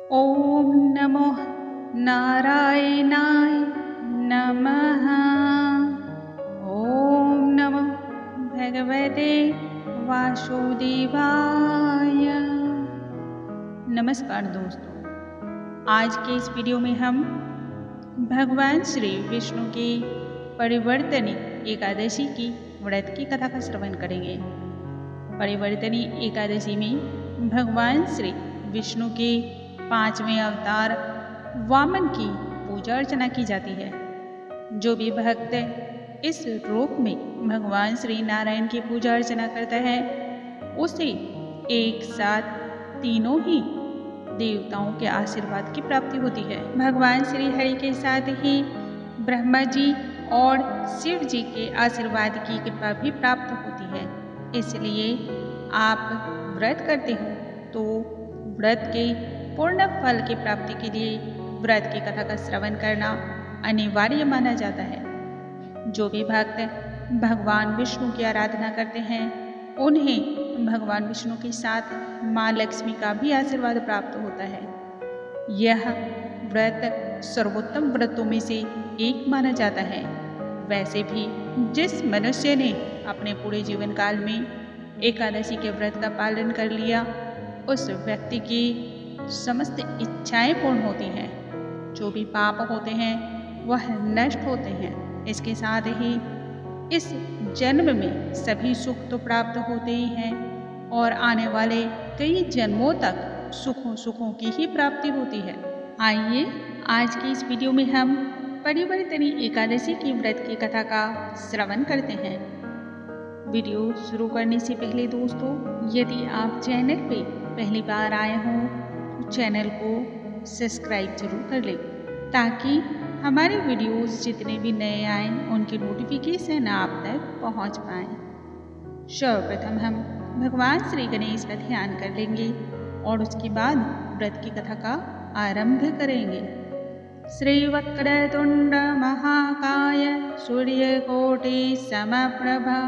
ॐ नमो नारायणाय नमः। ॐ नमो भगवते वासुदेवाय। नमस्कार दोस्तों, आज के इस वीडियो में हम भगवान श्री विष्णु की परिवर्तनी एकादशी की व्रत की कथा का श्रवण करेंगे। परिवर्तनी एकादशी में भगवान श्री विष्णु के 5वें अवतार वामन की पूजा अर्चना की जाती है। जो भी भक्त इस रूप में भगवान श्री नारायण की पूजा अर्चना करता है उसे एक साथ तीनों ही देवताओं के आशीर्वाद की प्राप्ति होती है। भगवान श्री हरि के साथ ही ब्रह्मा जी और शिव जी के आशीर्वाद की कृपा भी प्राप्त होती है। इसलिए आप व्रत करते हो तो व्रत के पूर्ण फल की प्राप्ति के लिए व्रत की कथा का श्रवण करना अनिवार्य माना जाता है। जो भी भक्त भगवान विष्णु की आराधना करते हैं उन्हें भगवान विष्णु के साथ माँ लक्ष्मी का भी आशीर्वाद प्राप्त होता है। यह व्रत सर्वोत्तम व्रतों में से एक माना जाता है। वैसे भी जिस मनुष्य ने अपने पूरे जीवन काल में एकादशी के व्रत का पालन कर लिया उस व्यक्ति की समस्त इच्छाएं पूर्ण होती हैं। जो भी पाप होते हैं वह नष्ट होते हैं। इसके साथ ही इस जन्म में सभी सुख तो प्राप्त होते ही हैं और आने वाले कई जन्मों तक सुखों की ही प्राप्ति होती है। आइए आज की इस वीडियो में हम परिवर्तनी एकादशी की व्रत की कथा का श्रवण करते हैं। वीडियो शुरू करने से पहले दोस्तों, यदि आप चैनल पे पहली बार आए हों तो चैनल को सब्सक्राइब जरूर कर लें ताकि हमारे वीडियोस जितने भी नए आएँ उनकी नोटिफिकेशन आप तक पहुंच पाएँ। सर्वप्रथम हम भगवान श्री गणेश का ध्यान कर लेंगे और उसके बाद व्रत की कथा का आरंभ करेंगे। श्री वक्रतुंड महाकाय सूर्यकोटि समप्रभा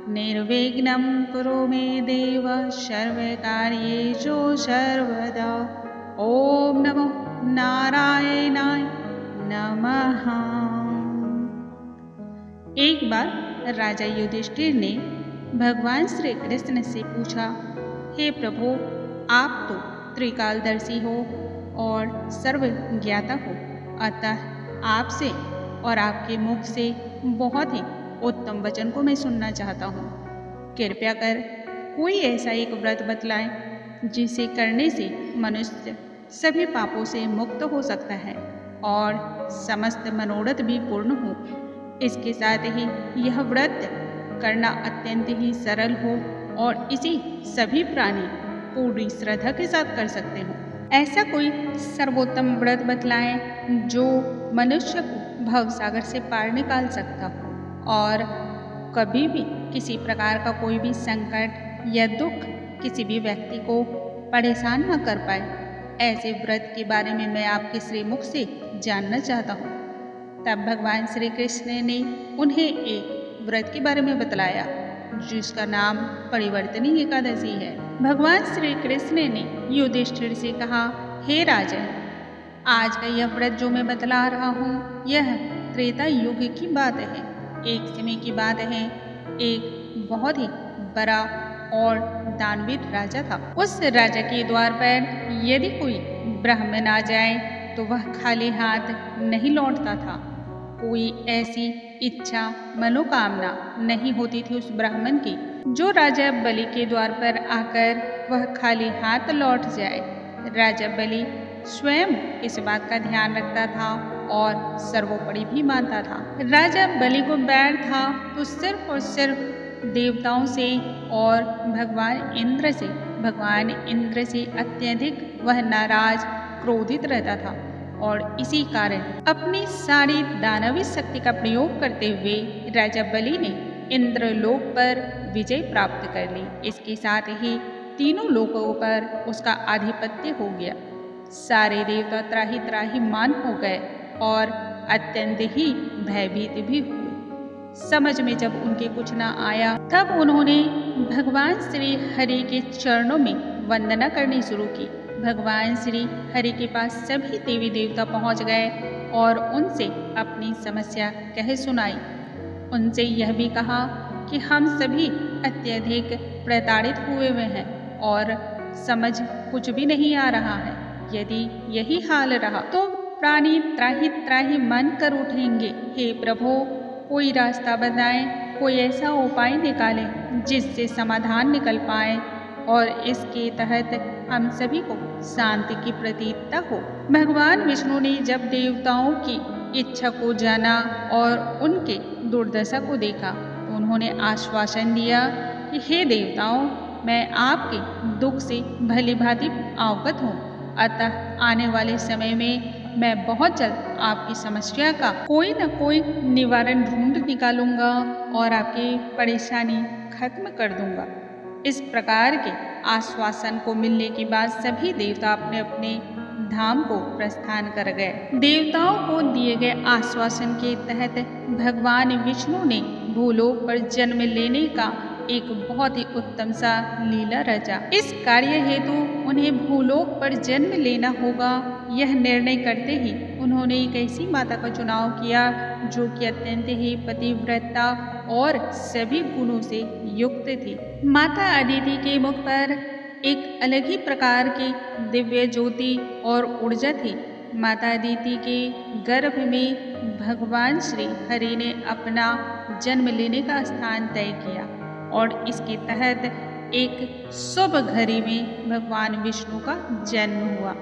निर्विघ्नं कुरु मे देव सर्वकार्येषु सर्वदा। ओम नमो नारायणाय नमः। एक बार राजा युधिष्ठिर ने भगवान श्री कृष्ण से पूछा, हे प्रभु, आप तो त्रिकालदर्शी हो और सर्वज्ञाता हो, अतः आपसे और आपके मुख से बहुत ही उत्तम वचन को मैं सुनना चाहता हूँ। कृपया कर कोई ऐसा एक व्रत बतलाएं जिसे करने से मनुष्य सभी पापों से मुक्त हो सकता है और समस्त मनोरथ भी पूर्ण हो। इसके साथ ही यह व्रत करना अत्यंत ही सरल हो और इसे सभी प्राणी पूरी श्रद्धा के साथ कर सकते हो। ऐसा कोई सर्वोत्तम व्रत बतलाएं जो मनुष्य को भवसागर से पार निकाल सकता हो और कभी भी किसी प्रकार का कोई भी संकट या दुख किसी भी व्यक्ति को परेशान न कर पाए। ऐसे व्रत के बारे में मैं आपके श्रीमुख से जानना चाहता हूँ। तब भगवान श्री कृष्ण ने उन्हें एक व्रत के बारे में बतलाया जिसका नाम परिवर्तनी एकादशी है। भगवान श्री कृष्ण ने युधिष्ठिर से कहा, हे राजन, आज का यह व्रत जो मैं बतला रहा हूँ यह त्रेता युग की बात है। एक समय की बात है, एक बहुत ही बड़ा और दानवीर राजा था। उस राजा के द्वार पर यदि कोई ब्राह्मण आ जाए तो वह खाली हाथ नहीं लौटता था। कोई ऐसी इच्छा मनोकामना नहीं होती थी उस ब्राह्मण की जो राजा बलि के द्वार पर आकर वह खाली हाथ लौट जाए। राजा बलि स्वयं इस बात का ध्यान रखता था और सर्वोपरि भी मानता था। राजा बलि को बैर था तो सिर्फ और सिर्फ देवताओं से और भगवान इंद्र से अत्यधिक वह नाराज क्रोधित रहता था और इसी कारण अपनी सारी दानवी शक्ति का प्रयोग करते हुए राजा बलि ने इंद्रलोक पर विजय प्राप्त कर ली। इसके साथ ही तीनों लोकों पर उसका आधिपत्य हो गया। सारे देवता त्राही त्राही मान हो गए और अत्यंत ही भयभीत भी हुए। समझ में जब उनके कुछ न आया तब उन्होंने भगवान श्री हरि के चरणों में वंदना करनी शुरू की भगवान श्री हरि के पास सभी देवी देवता पहुंच गए और उनसे अपनी समस्या कह सुनाई। उनसे यह भी कहा कि हम सभी अत्यधिक प्रताड़ित हुए हैं और समझ कुछ भी नहीं आ रहा है। यदि यही हाल रहा तो प्राणी त्राहि त्राहि मन कर उठेंगे। हे प्रभु, कोई रास्ता बताएं, कोई ऐसा उपाय निकालें जिससे समाधान निकल पाए और इसके तहत हम सभी को शांति की प्रतीतता हो। भगवान विष्णु ने जब देवताओं की इच्छा को जाना और उनके दुर्दशा को देखा तो उन्होंने आश्वासन दिया कि हे देवताओं, मैं आपके दुख से भली भांति अवगत हूँ, अतः आने वाले समय में मैं बहुत जल्द आपकी समस्या का कोई न कोई निवारण ढूंढ निकालूंगा और आपकी परेशानी खत्म कर दूंगा। इस प्रकार के आश्वासन को मिलने के बाद सभी देवता अपने अपने धाम को प्रस्थान कर गए। देवताओं को दिए गए आश्वासन के तहत भगवान विष्णु ने भूलोक पर जन्म लेने का एक बहुत ही उत्तम सा लीला रचा। इस कार्य हेतु उन्हें भूलोक पर जन्म लेना होगा, यह निर्णय करते ही उन्होंने एक ऐसी माता का चुनाव किया जो कि अत्यंत ही पतिव्रता और सभी गुणों से युक्त थी। माता अदिति के मुख पर एक अलग ही प्रकार की दिव्य ज्योति और ऊर्जा थी। माता अदिति के गर्भ में भगवान श्री हरि ने अपना जन्म लेने का स्थान तय किया और इसके तहत एक शुभ घड़ी में भगवान विष्णु का जन्म हुआ।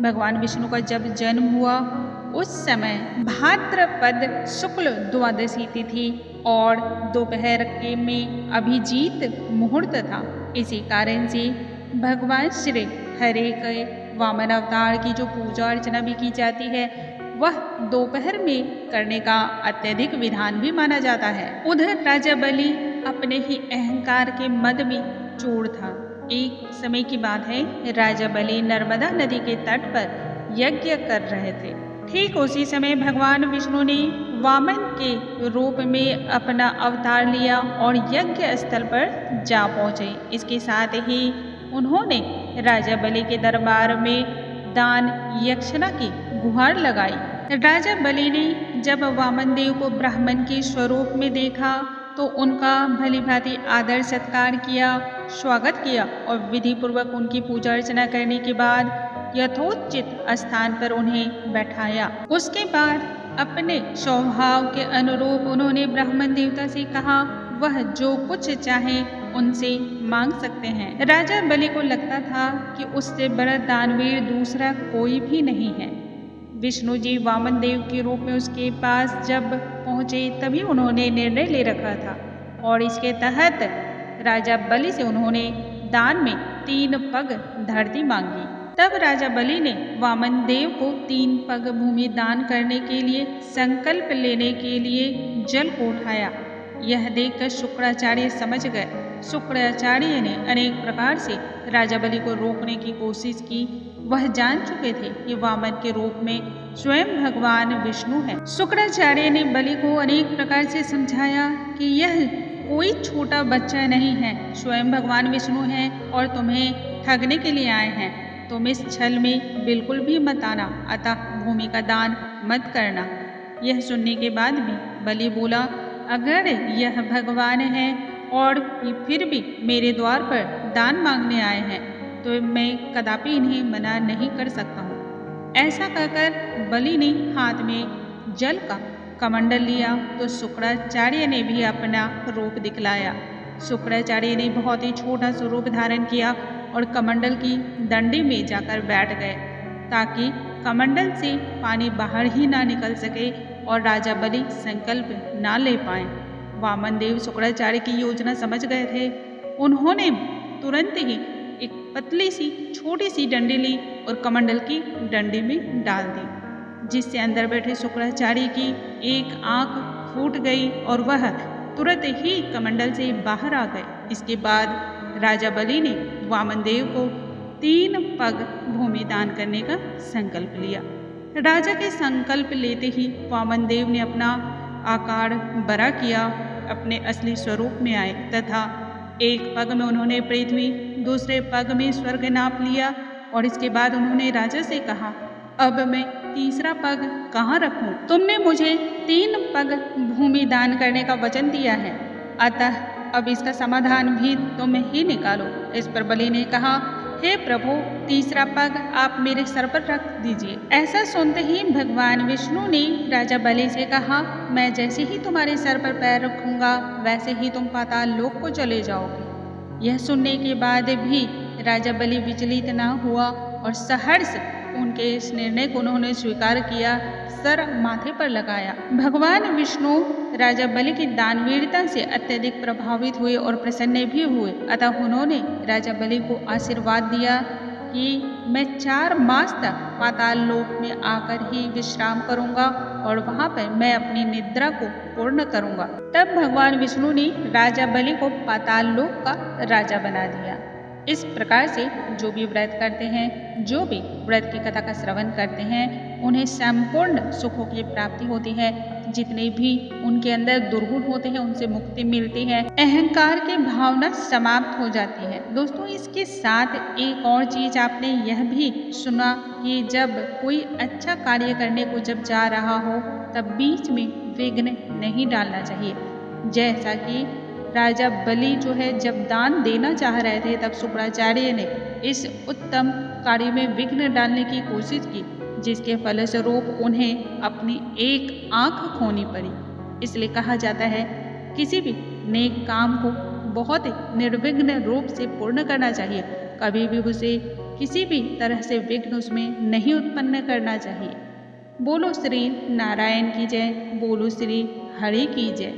भगवान विष्णु का जब जन्म हुआ उस समय भाद्रपद शुक्ल द्वादशी तिथि और दोपहर के में अभिजीत मुहूर्त था। इसी कारण से भगवान श्री हरि के वामन अवतार की जो पूजा अर्चना भी की जाती है वह दोपहर में करने का अत्यधिक विधान भी माना जाता है। उधर राजा बलि अपने ही अहंकार के मद में चूर था। एक समय की बात है, राजा बलि नर्मदा नदी के तट पर यज्ञ कर रहे थे। ठीक उसी समय भगवान विष्णु ने वामन के रूप में अपना अवतार लिया और यज्ञ स्थल पर जा पहुँचे। इसके साथ ही उन्होंने राजा बलि के दरबार में दान यक्षना की गुहार लगाई। राजा बलि ने जब वामन देव को ब्राह्मण के स्वरूप में देखा तो उनका भली भांति आदर सत्कार किया, स्वागत किया और विधि पूर्वक उनकी पूजा अर्चना करने के बाद यथोचित स्थान पर उन्हें बैठाया। उसके बाद अपने स्वभाव के अनुरूप उन्होंने ब्राह्मण देवता से कहा वह जो कुछ चाहे उनसे मांग सकते हैं। राजा बलि को लगता था कि उससे बड़ा दानवीर दूसरा कोई भी नहीं है। विष्णु जी वामन देव के रूप में उसके पास जब पहुँचे तभी उन्होंने निर्णय ले रखा था और इसके तहत राजा बलि से उन्होंने दान में 3 पग धरती मांगी। तब राजा बलि ने वामन देव को 3 पग भूमि दान करने के लिए संकल्प लेने के लिए जल को उठाया। यह देखकर शुक्राचार्य समझ गए। शुक्राचार्य ने अनेक प्रकार से राजा बलि को रोकने की कोशिश की। वह जान चुके थे कि वामन के रूप में स्वयं भगवान विष्णु है। शुक्राचार्य ने बलि को अनेक प्रकार से समझाया कि यह कोई छोटा बच्चा नहीं है, स्वयं भगवान विष्णु हैं और तुम्हें ठगने के लिए आए हैं। तुम इस छल में बिल्कुल भी मत आना, अतः भूमि का दान मत करना। यह सुनने के बाद भी बलि बोला, अगर यह भगवान है और फिर भी मेरे द्वार पर दान मांगने आए हैं तो मैं कदापि इन्हें मना नहीं कर सकता हूँ। ऐसा कहकर बलि ने हाथ में जल का कमंडल लिया तो शुक्राचार्य ने भी अपना रूप दिखलाया। शुक्राचार्य ने बहुत ही छोटा स्वरूप धारण किया और कमंडल की डंडी में जाकर बैठ गए ताकि कमंडल से पानी बाहर ही ना निकल सके और राजा बलि संकल्प ना ले पाए। वामन देव शुक्राचार्य की योजना समझ गए थे। उन्होंने तुरंत ही एक पतली सी छोटी सी डंडी ली और कमंडल की डंडी में डाल दी, जिससे अंदर बैठे शुक्राचार्य की एक आंख फूट गई और वह तुरंत ही कमंडल से बाहर आ गए। इसके बाद राजा बलि ने वामन देव को 3 पग भूमि दान करने का संकल्प लिया। राजा के संकल्प लेते ही वामन देव ने अपना आकार बड़ा किया, अपने असली स्वरूप में आए तथा एक पग में उन्होंने पृथ्वी, दूसरे पग में स्वर्ग नाप लिया और इसके बाद उन्होंने राजा से कहा, अब मैं तीसरा पग कहाँ रखूं? तुमने मुझे 3 पग भूमि दान करने का वचन दिया है, अतः अब इसका समाधान भी तुम ही निकालो। इस पर बलि ने कहा, हे प्रभु, तीसरा पग आप मेरे सर पर रख दीजिए। ऐसा सुनते ही भगवान विष्णु ने राजा बलि से कहा, मैं जैसे ही तुम्हारे सर पर पैर रखूंगा वैसे ही तुम पाताल लोक को चले जाओगे। यह सुनने के बाद भी राजा बलि विचलित न हुआ और सहर्ष उनके इस निर्णय को उन्होंने स्वीकार किया, सर माथे पर लगाया। भगवान विष्णु राजा बलि की दानवीरता से अत्यधिक प्रभावित हुए और प्रसन्न भी हुए। अतः उन्होंने राजा बलि को आशीर्वाद दिया कि मैं 4 मास तक पाताल लोक में आकर ही विश्राम करूंगा और वहां पर मैं अपनी निद्रा को पूर्ण करूंगा। तब भगवान विष्णु ने राजा बलि को पाताल लोक का राजा बना दिया। इस प्रकार से जो भी व्रत करते हैं, जो भी व्रत की कथा का श्रवण करते हैं, उन्हें संपूर्ण सुखों की प्राप्ति होती है। जितने भी उनके अंदर दुर्गुण होते हैं उनसे मुक्ति मिलती है, अहंकार की भावना समाप्त हो जाती है। दोस्तों, इसके साथ एक और चीज आपने यह भी सुना कि जब कोई अच्छा कार्य करने को जब जा रहा हो तब बीच में विघ्न नहीं डालना चाहिए। जैसा कि राजा बलि जो है जब दान देना चाह रहे थे तब शुक्राचार्य ने इस उत्तम कार्य में विघ्न डालने की कोशिश की, जिसके फलस्वरूप उन्हें अपनी एक आंख खोनी पड़ी। इसलिए कहा जाता है किसी भी नेक काम को बहुत निर्विघ्न रूप से पूर्ण करना चाहिए। कभी भी उसे किसी भी तरह से विघ्न उसमें नहीं उत्पन्न करना चाहिए। बोलो श्री नारायण की जय, बोलो श्री हरि की जय।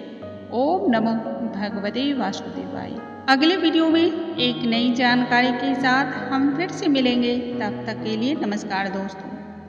ओम नमो भगवते वासुदेवाय। अगले वीडियो में एक नई जानकारी के साथ हम फिर से मिलेंगे। तब तक के लिए नमस्कार दोस्तों।